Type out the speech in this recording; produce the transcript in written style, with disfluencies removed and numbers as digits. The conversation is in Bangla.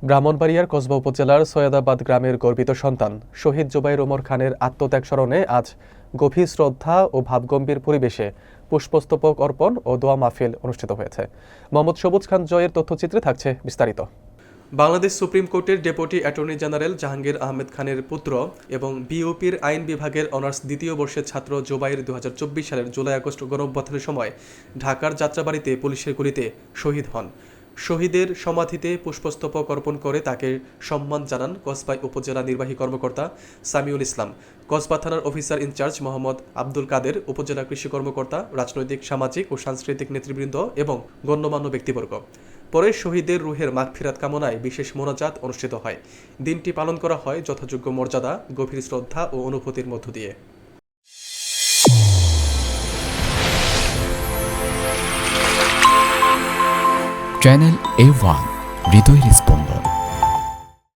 ব্রাহ্মণবাড়িয়ার কসবা উপজেলার সৈয়দাবাদ গ্রামের গর্বিত সন্তান শহীদ জুবাইর ওমর খানের আত্মত্যাগ স্মরণে আজ গভীর শ্রদ্ধা ও ভাবগম্ভীর পরিবেশে পুষ্পস্তবক অর্পণ ও দোয়া মাহফিল অনুষ্ঠিত হয়েছে। মোহাম্মদ সবুজ খান জয়ের তথ্যচিত্রে থাকছে বিস্তারিত। বাংলাদেশ সুপ্রিম কোর্টের deputy attorney general Jahangir Ahmed খানের পুত্র এবং বিওপির আইন বিভাগের অনার্স দ্বিতীয় বর্ষের ছাত্র জুবাইর ২০২৪ সালের জুলাই-আগস্ট গণঅভ্যুত্থানের সময় ঢাকার যাত্রাবাড়িতে পুলিশের গুলিতে শহীদ হন। শহীদের সমাধিতে পুষ্পস্তবক অর্পণ করে তাকে সম্মান জানান কসবা উপজেলা নির্বাহী কর্মকর্তা সামিউল ইসলাম, কসবা থানার অফিসার ইনচার্জ মোহাম্মদ আব্দুল কাদের, উপজেলা কৃষি কর্মকর্তা, রাজনৈতিক, সামাজিক ও সাংস্কৃতিক নেতৃবৃন্দ এবং গণ্যমান্য ব্যক্তিবর্গ। পরে শহীদের রুহের মাগফিরাত কামনায় বিশেষ মোনাজাত অনুষ্ঠিত হয়। দিনটি পালন করা হয় যথাযোগ্য মর্যাদা, গভীর শ্রদ্ধা ও অনুভূতির মধ্য দিয়ে। চ্যানেল A1 হৃদয়ের স্পন্দন।